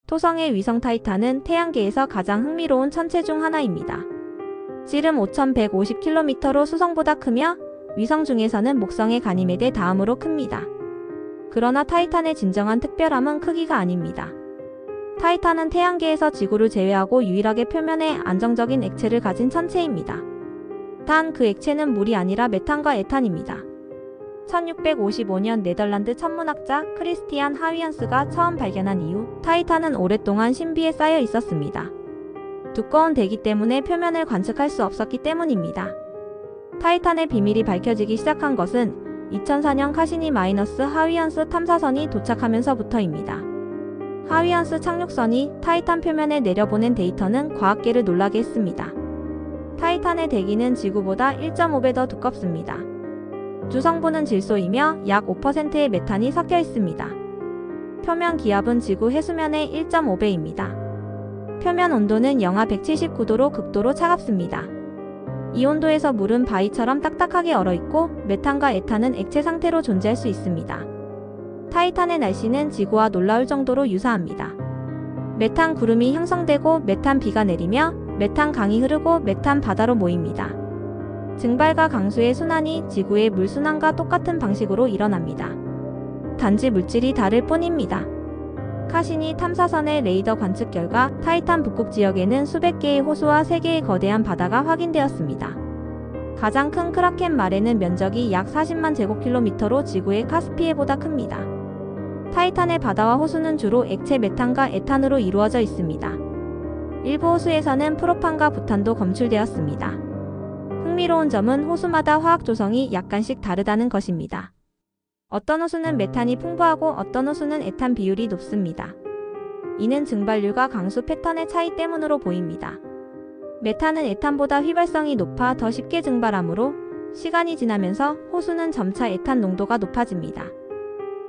토성의 위성 타이탄은 태양계에서 가장 흥미로운 천체 중 하나입니다. 지름 5,150km로 수성보다 크며 위성 중에서는 목성의 가니메데 다음으로 큽니다. 그러나 타이탄의 진정한 특별함은 크기가 아닙니다. 타이탄은 태양계에서 지구를 제외하고 유일하게 표면에 안정적인 액체를 가진 천체입니다. 단 그 액체는 물이 아니라 메탄과 에탄입니다. 1655년 네덜란드 천문학자 크리스티안 하위안스가 처음 발견한 이후 타이탄은 오랫동안 신비에 쌓여 있었습니다. 두꺼운 대기 때문에 표면을 관측할 수 없었기 때문입니다. 타이탄의 비밀이 밝혀지기 시작한 것은 2004년 카시니 마이너스 하위안스 탐사선이 도착하면서부터입니다. 하위안스 착륙선이 타이탄 표면에 내려보낸 데이터는 과학계를 놀라게 했습니다. 타이탄의 대기는 지구보다 1.5배 더 두껍습니다. 주성분은 질소이며 약 5%의 메탄이 섞여 있습니다. 표면 기압은 지구 해수면의 1.5배입니다. 표면 온도는 영하 179도로 극도로 차갑습니다. 이 온도에서 물은 바위처럼 딱딱하게 얼어있고 메탄과 에탄은 액체 상태로 존재할 수 있습니다. 타이탄의 날씨는 지구와 놀라울 정도로 유사합니다. 메탄 구름이 형성되고 메탄 비가 내리며 메탄 강이 흐르고 메탄 바다로 모입니다. 증발과 강수의 순환이 지구의 물순환과 똑같은 방식으로 일어납니다. 단지 물질이 다를 뿐입니다. 카시니 탐사선의 레이더 관측 결과 타이탄 북극 지역에는 수백 개의 호수와 3개의 거대한 바다가 확인되었습니다. 가장 큰 크라켄 말에는 면적이 약 40만 제곱킬로미터로 지구의 카스피해보다 큽니다. 타이탄의 바다와 호수는 주로 액체 메탄과 에탄으로 이루어져 있습니다. 일부 호수에서는 프로판과 부탄도 검출되었습니다. 흥미로운 점은 호수마다 화학 조성이 약간씩 다르다는 것입니다. 어떤 호수는 메탄이 풍부하고 어떤 호수는 에탄 비율이 높습니다. 이는 증발률과 강수 패턴의 차이 때문으로 보입니다. 메탄은 에탄보다 휘발성이 높아 더 쉽게 증발하므로 시간이 지나면서 호수는 점차 에탄 농도가 높아집니다.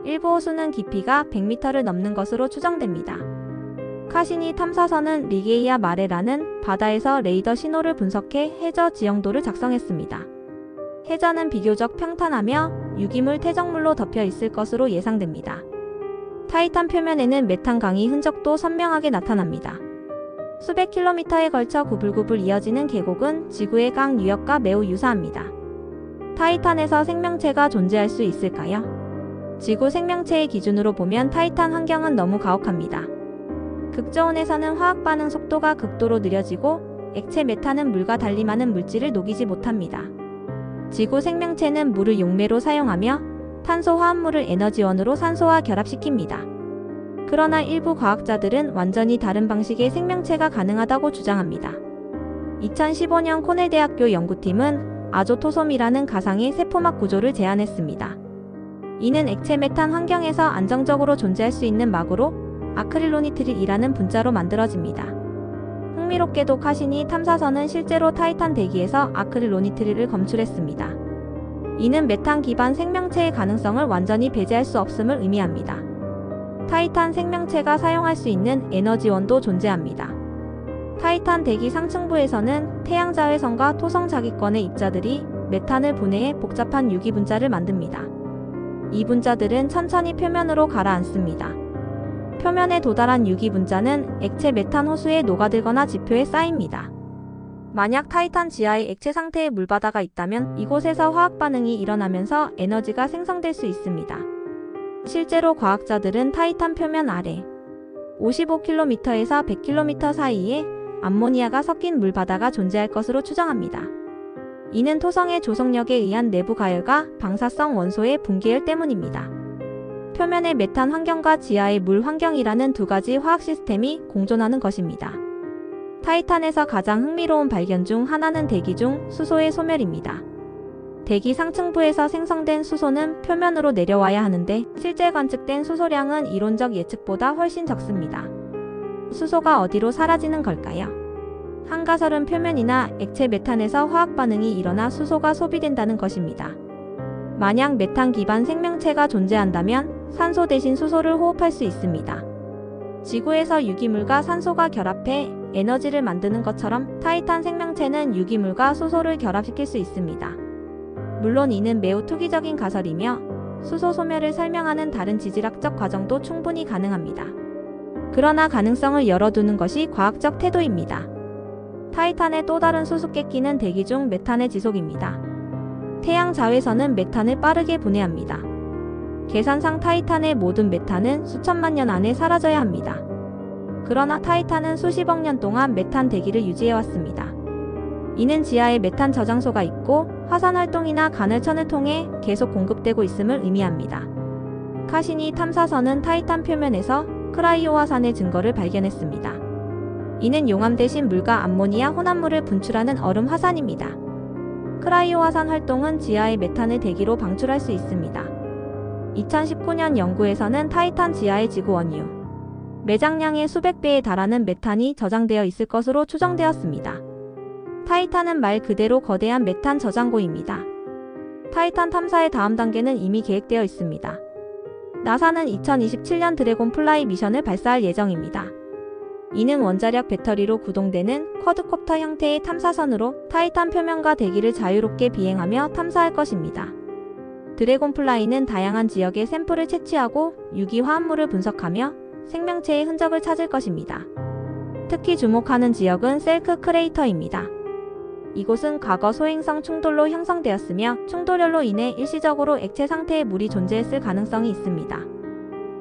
일부 호수는 깊이가 100m를 넘는 것으로 추정됩니다. 카시니 탐사선은 리게이아 마레라는 바다에서 레이더 신호를 분석해 해저 지형도를 작성했습니다. 해저는 비교적 평탄하며 유기물 퇴적물로 덮여 있을 것으로 예상됩니다. 타이탄 표면에는 메탄 강의 흔적도 선명하게 나타납니다. 수백 킬로미터에 걸쳐 구불구불 이어지는 계곡은 지구의 강 유역과 매우 유사합니다. 타이탄에서 생명체가 존재할 수 있을까요? 지구 생명체의 기준으로 보면 타이탄 환경은 너무 가혹합니다. 극저온에서는 화학 반응 속도가 극도로 느려지고 액체 메탄은 물과 달리 많은 물질을 녹이지 못합니다. 지구 생명체는 물을 용매로 사용하며 탄소 화합물을 에너지원으로 산소와 결합시킵니다. 그러나 일부 과학자들은 완전히 다른 방식의 생명체가 가능하다고 주장합니다. 2015년 코넬대학교 연구팀은 아조토솜이라는 가상의 세포막 구조를 제안했습니다. 이는 액체 메탄 환경에서 안정적으로 존재할 수 있는 막으로 아크릴로니트릴이라는 분자로 만들어집니다. 흥미롭게도 카시니 탐사선은 실제로 타이탄 대기에서 아크릴로니트릴을 검출했습니다. 이는 메탄 기반 생명체의 가능성을 완전히 배제할 수 없음을 의미합니다. 타이탄 생명체가 사용할 수 있는 에너지원도 존재합니다. 타이탄 대기 상층부에서는 태양 자외선과 토성 자기권의 입자들이 메탄을 분해해 복잡한 유기 분자를 만듭니다. 이 분자들은 천천히 표면으로 가라앉습니다. 표면에 도달한 유기 분자는 액체 메탄 호수에 녹아들거나 지표에 쌓입니다. 만약 타이탄 지하에 액체 상태의 물바다가 있다면 이곳에서 화학 반응이 일어나면서 에너지가 생성될 수 있습니다. 실제로 과학자들은 타이탄 표면 아래 55km에서 100km 사이에 암모니아가 섞인 물바다가 존재할 것으로 추정합니다. 이는 토성의 조성력에 의한 내부 가열과 방사성 원소의 붕괴열 때문입니다. 표면의 메탄 환경과 지하의 물 환경이라는 두 가지 화학 시스템이 공존하는 것입니다. 타이탄에서 가장 흥미로운 발견 중 하나는 대기 중 수소의 소멸입니다. 대기 상층부에서 생성된 수소는 표면으로 내려와야 하는데 실제 관측된 수소량은 이론적 예측보다 훨씬 적습니다. 수소가 어디로 사라지는 걸까요? 한가설은 표면이나 액체 메탄에서 화학 반응이 일어나 수소가 소비된다는 것입니다. 만약 메탄 기반 생명체가 존재한다면 산소 대신 수소를 호흡할 수 있습니다. 지구에서 유기물과 산소가 결합해 에너지를 만드는 것처럼 타이탄 생명체는 유기물과 수소를 결합시킬 수 있습니다. 물론 이는 매우 투기적인 가설이며 수소 소멸을 설명하는 다른 지질학적 과정도 충분히 가능합니다. 그러나 가능성을 열어두는 것이 과학적 태도입니다. 타이탄의 또 다른 수수께끼는 대기 중 메탄의 지속입니다. 태양 자외선은 메탄을 빠르게 분해합니다. 계산상 타이탄의 모든 메탄은 수천만 년 안에 사라져야 합니다. 그러나 타이탄은 수십억 년 동안 메탄 대기를 유지해왔습니다. 이는 지하에 메탄 저장소가 있고 화산 활동이나 간헐천을 통해 계속 공급되고 있음을 의미합니다. 카시니 탐사선은 타이탄 표면에서 크라이오 화산의 증거를 발견했습니다. 이는 용암 대신 물과 암모니아 혼합물을 분출하는 얼음 화산입니다. 크라이오 화산 활동은 지하의 메탄을 대기로 방출할 수 있습니다. 2019년 연구에서는 타이탄 지하의 지구 원유 매장량의 수백 배에 달하는 메탄이 저장되어 있을 것으로 추정되었습니다. 타이탄은 말 그대로 거대한 메탄 저장고입니다. 타이탄 탐사의 다음 단계는 이미 계획되어 있습니다. 나사는 2027년 드래곤 플라이 미션을 발사할 예정입니다. 이는 원자력 배터리로 구동되는 쿼드콥터 형태의 탐사선으로 타이탄 표면과 대기를 자유롭게 비행하며 탐사할 것입니다. 드래곤 플라이는 다양한 지역의 샘플을 채취하고 유기 화합물을 분석하며 생명체의 흔적을 찾을 것입니다. 특히 주목하는 지역은 셀크 크레이터입니다. 이곳은 과거 소행성 충돌로 형성되었으며 충돌열로 인해 일시적으로 액체 상태의 물이 존재했을 가능성이 있습니다.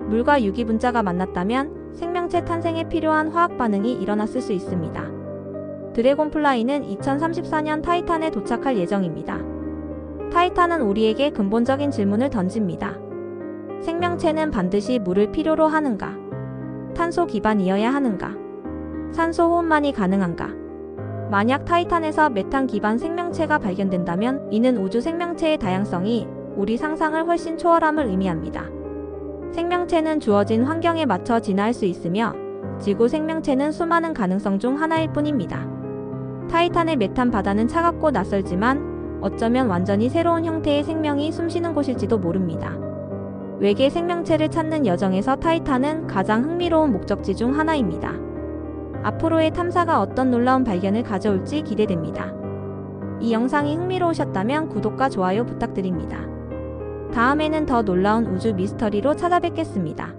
물과 유기 분자가 만났다면 생명체 탄생에 필요한 화학 반응이 일어났을 수 있습니다. 드래곤 플라이는 2034년 타이탄에 도착할 예정입니다. 타이탄은 우리에게 근본적인 질문을 던집니다. 생명체는 반드시 물을 필요로 하는가? 탄소 기반이어야 하는가? 산소 호흡만이 가능한가? 만약 타이탄에서 메탄 기반 생명체가 발견된다면 이는 우주 생명체의 다양성이 우리 상상을 훨씬 초월함을 의미합니다. 생명체는 주어진 환경에 맞춰 진화할 수 있으며 지구 생명체는 수많은 가능성 중 하나일 뿐입니다. 타이탄의 메탄 바다는 차갑고 낯설지만 어쩌면 완전히 새로운 형태의 생명이 숨쉬는 곳일지도 모릅니다. 외계 생명체를 찾는 여정에서 타이탄은 가장 흥미로운 목적지 중 하나입니다. 앞으로의 탐사가 어떤 놀라운 발견을 가져올지 기대됩니다. 이 영상이 흥미로우셨다면 구독과 좋아요 부탁드립니다. 다음에는 더 놀라운 우주 미스터리로 찾아뵙겠습니다.